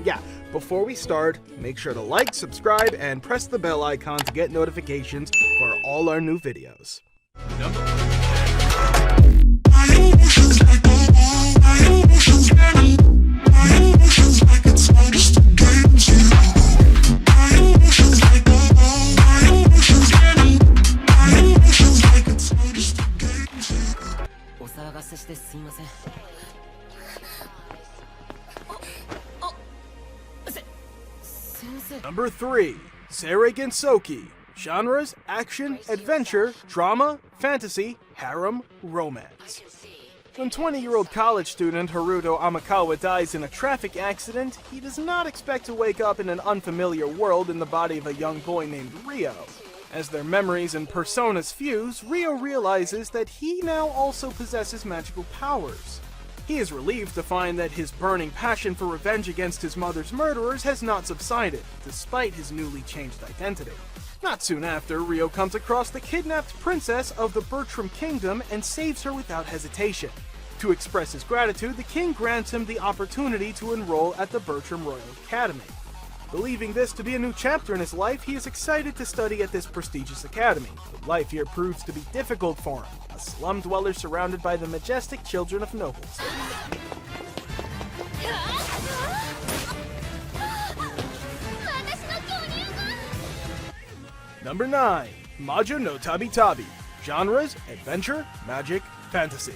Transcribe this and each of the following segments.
yeah, before we start, make sure to like, subscribe, and press the bell icon to get notifications for all our new videos. Number 3. Seireigen Soki. Genres: action, adventure, drama, fantasy, harem, romance. When 20-year-old college student Haruto Amakawa dies in a traffic accident, he does not expect to wake up in an unfamiliar world in the body of a young boy named Ryo. As their memories and personas fuse, Ryo realizes that he now also possesses magical powers. He is relieved to find that his burning passion for revenge against his mother's murderers has not subsided, despite his newly changed identity. Not soon after, Ryo comes across the kidnapped princess of the Bertram Kingdom and saves her without hesitation. To express his gratitude, the king grants him the opportunity to enroll at the Bertram Royal Academy. Believing this to be a new chapter in his life, he is excited to study at this prestigious academy, but life here proves to be difficult for him, a slum dweller surrounded by the majestic children of nobles. Number 9. Majo no Tabi Tabi. Genres: adventure, magic, fantasy.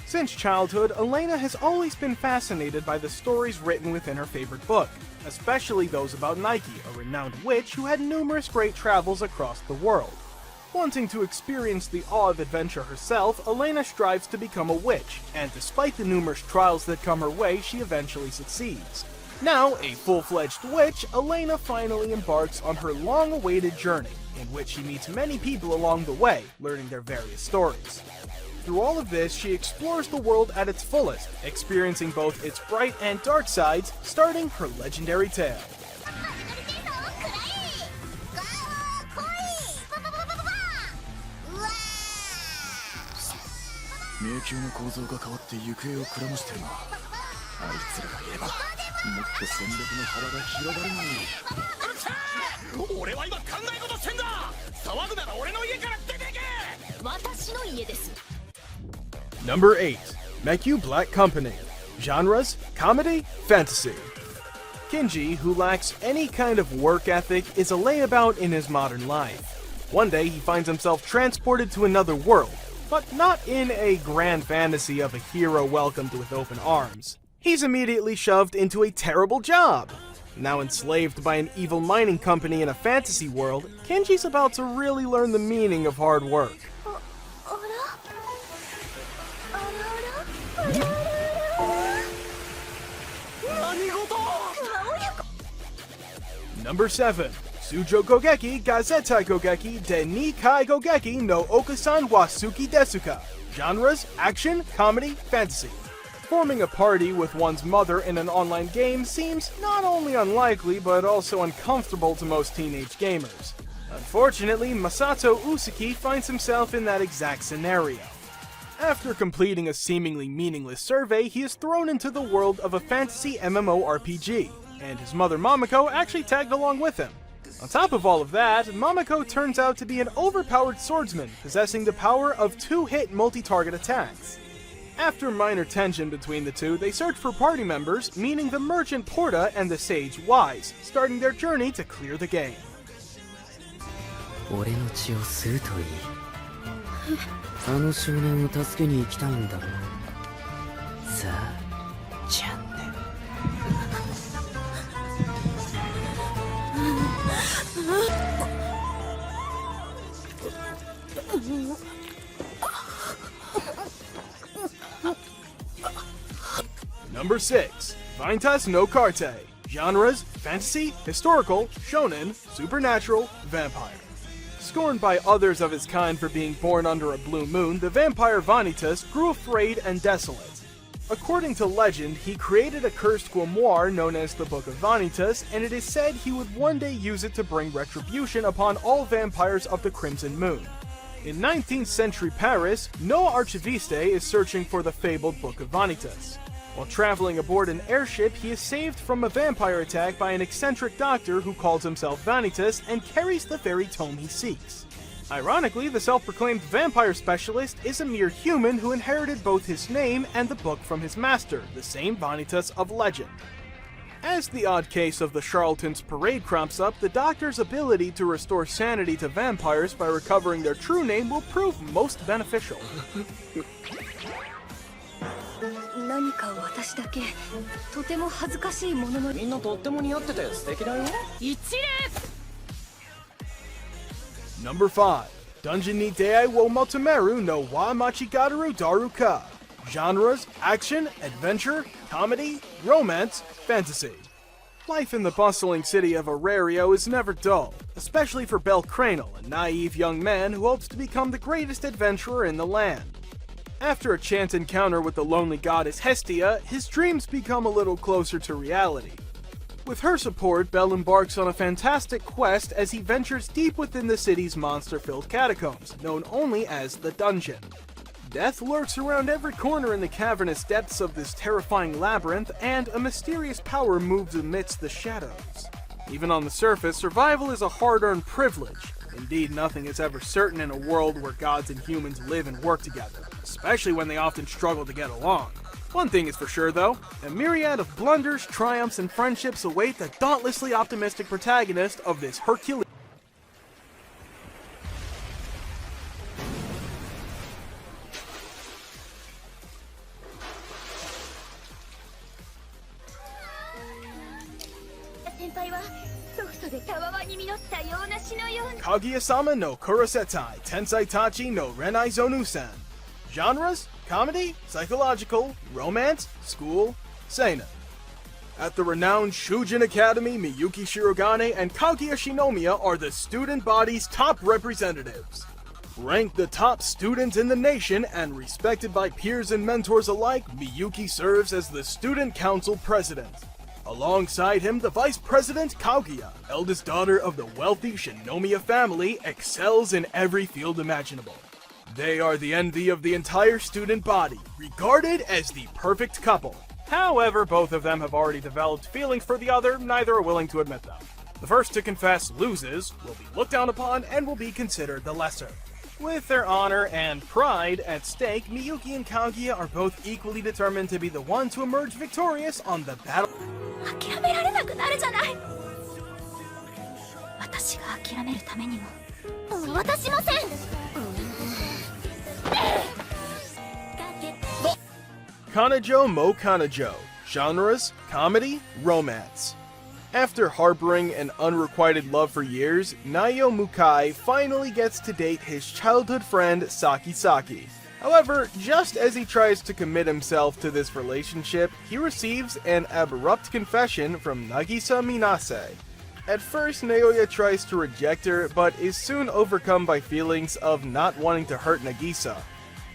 Since childhood, Elena has always been fascinated by the stories written within her favorite book, especially those about Nike, a renowned witch who had numerous great travels across the world. Wanting to experience the awe of adventure herself, Elena strives to become a witch, and despite the numerous trials that come her way, she eventually succeeds. Now, a full-fledged witch, Elena finally embarks on her long-awaited journey, in which she meets many people along the way, learning their various stories. Through all of this, she explores the world at its fullest, experiencing both its bright and dark sides, starting her legendary tale. Number 8. Mekyu Black Company. Genres: comedy, fantasy. Kinji, who lacks any kind of work ethic, is a layabout in his modern life. One day he finds himself transported to another world, but not in a grand fantasy of a hero welcomed with open arms. He's immediately shoved into a terrible job. Now enslaved by an evil mining company in a fantasy world, Kinji's about to really learn the meaning of hard work. Number 7. Sujo Gogeki Gazeta Gogeki de Nikai Gogeki no Okasan wa Suki Desuka. Genres: action, comedy, fantasy. Forming a party with one's mother in an online game seems not only unlikely, but also uncomfortable to most teenage gamers. Unfortunately, Masato Usaki finds himself in that exact scenario. After completing a seemingly meaningless survey, he is thrown into the world of a fantasy MMORPG, and his mother Momoko actually tagged along with him. On top of all of that, Momoko turns out to be an overpowered swordsman, possessing the power of 2-hit multi-target attacks. After minor tension between the two, they search for party members, meaning the merchant Porta and the sage Wise, starting their journey to clear the game. Number 6. Vintas no Carte. Genres: fantasy, historical, shonen, supernatural, vampire. Scorned by others of his kind for being born under a blue moon, the vampire Vanitas grew afraid and desolate. According to legend, he created a cursed grimoire known as the Book of Vanitas, and it is said he would one day use it to bring retribution upon all vampires of the Crimson Moon. In 19th century Paris, Noah Archiviste is searching for the fabled Book of Vanitas. While traveling aboard an airship, he is saved from a vampire attack by an eccentric doctor who calls himself Vanitas and carries the very tome he seeks. Ironically, the self-proclaimed vampire specialist is a mere human who inherited both his name and the book from his master, the same Vanitas of legend. As the odd case of the charlatan's parade crops up, the doctor's ability to restore sanity to vampires by recovering their true name will prove most beneficial. 何か私だけとても恥ずかしいもののみんなとっても似合ってて素敵だよ一礼 Number 5. Dungeon ni Dei wo Motomeru no wa Machigaru Daruka. Genres: action, adventure, comedy, romance, fantasy. Life in the bustling city of Arario is never dull, especially for Belcranel, a naive young man who hopes to become the greatest adventurer in the land. After a chance encounter with the lonely goddess Hestia, his dreams become a little closer to reality. With her support, Bel embarks on a fantastic quest as he ventures deep within the city's monster-filled catacombs, known only as the Dungeon. Death lurks around every corner in the cavernous depths of this terrifying labyrinth, and a mysterious power moves amidst the shadows. Even on the surface, survival is a hard-earned privilege. Indeed, nothing is ever certain in a world where gods and humans live and work together, especially when they often struggle to get along. One thing is for sure though, a myriad of blunders, triumphs, and friendships await the dauntlessly optimistic protagonist of this Herculean. Kaguya-sama no Kurosetai Tensei Tachi no Renai Zonusan. Genres: comedy, psychological, romance, school, seinen. At the renowned Shujin Academy, Miyuki Shirogane and Kaguya Shinomiya are the student body's top representatives. Ranked the top student in the nation and respected by peers and mentors alike, Miyuki serves as the student council president. Alongside him, the vice president Kaguya, eldest daughter of the wealthy Shinomiya family, excels in every field imaginable. They are the envy of the entire student body, regarded as the perfect couple. However, both of them have already developed feelings for the other, neither are willing to admit them. The first to confess loses, will be looked down upon, and will be considered the lesser. With their honor and pride at stake, Miyuki and Kaguya are both equally determined to be the one to emerge victorious on the battle. 諦められなくなるじゃない。私が諦めるためにも。私もせん。Kanajo mo Kanajo. Genres: comedy, romance. After harboring an unrequited love for years, Nayo Mukai finally gets to date his childhood friend Saki Saki. However, just as he tries to commit himself to this relationship, he receives an abrupt confession from Nagisa Minase. At first, Naoya tries to reject her, but is soon overcome by feelings of not wanting to hurt Nagisa.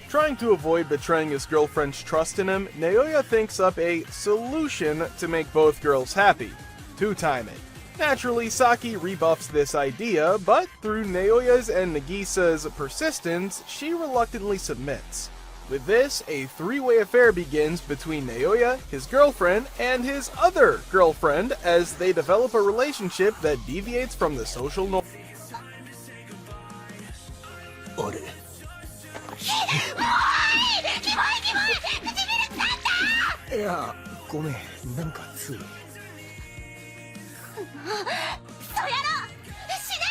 Trying to avoid betraying his girlfriend's trust in him, Naoya thinks up a solution to make both girls happy: two-time it. Naturally, Saki rebuffs this idea, but through Naoya's and Nagisa's persistence, she reluctantly submits. With this, a three-way affair begins between Naoya, his girlfriend, and his other girlfriend as they develop a relationship that deviates from the social norm. いや、ごめん、なんかつい。そうやろ死ね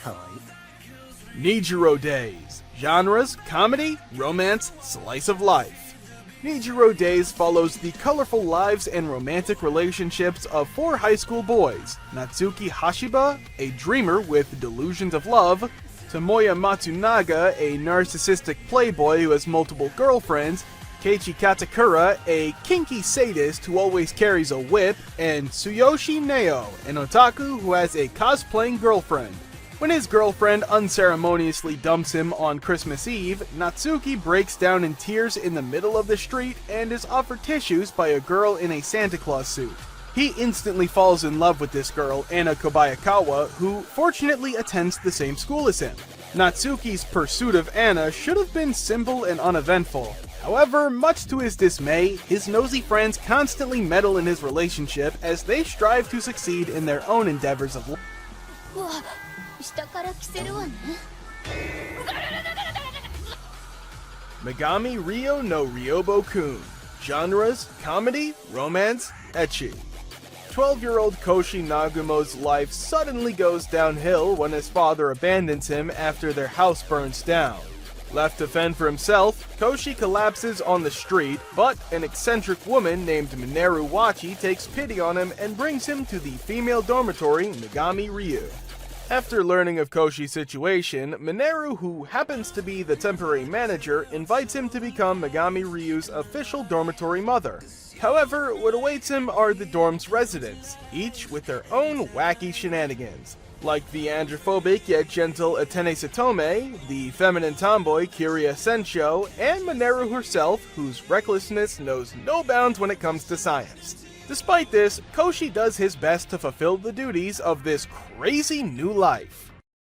かわいい。 Nijiro Days. Genres: comedy, romance, slice of life. Nijiro Days follows the colorful lives and romantic relationships of four high school boys: Natsuki Hashiba, a dreamer with delusions of love; Tomoya Matsunaga, a narcissistic playboy who has multiple girlfriends; Keiichi Katakura, a kinky sadist who always carries a whip; and Tsuyoshi Neo, an otaku who has a cosplaying girlfriend. When his girlfriend unceremoniously dumps him on Christmas Eve, Natsuki breaks down in tears in the middle of the street and is offered tissues by a girl in a Santa Claus suit. He instantly falls in love with this girl, Anna Kobayakawa, who fortunately attends the same school as him. Natsuki's pursuit of Anna should have been simple and uneventful. However, much to his dismay, his nosy friends constantly meddle in his relationship as they strive to succeed in their own endeavors of life. うわ下から着せるわね Megami Ryo no Ryobo-kun. Genres: comedy, romance, ecchi. 12-year-old Koshi Nagumo's life suddenly goes downhill when his father abandons him after their house burns down. Left to fend for himself, Koshi collapses on the street, but an eccentric woman named Mineru Wachi takes pity on him and brings him to the female dormitory Megami Ryu. After learning of Koshi's situation, Mineru, who happens to be the temporary manager, invites him to become Megami Ryu's official dormitory mother. However, what awaits him are the dorm's residents, each with their own wacky shenanigans. Like the androphobic yet gentle Atene Satome, the feminine tomboy Kiria Sensho, and Mineru herself, whose recklessness knows no bounds when it comes to science. Despite this, Koshi does his best to fulfill the duties of this crazy new life.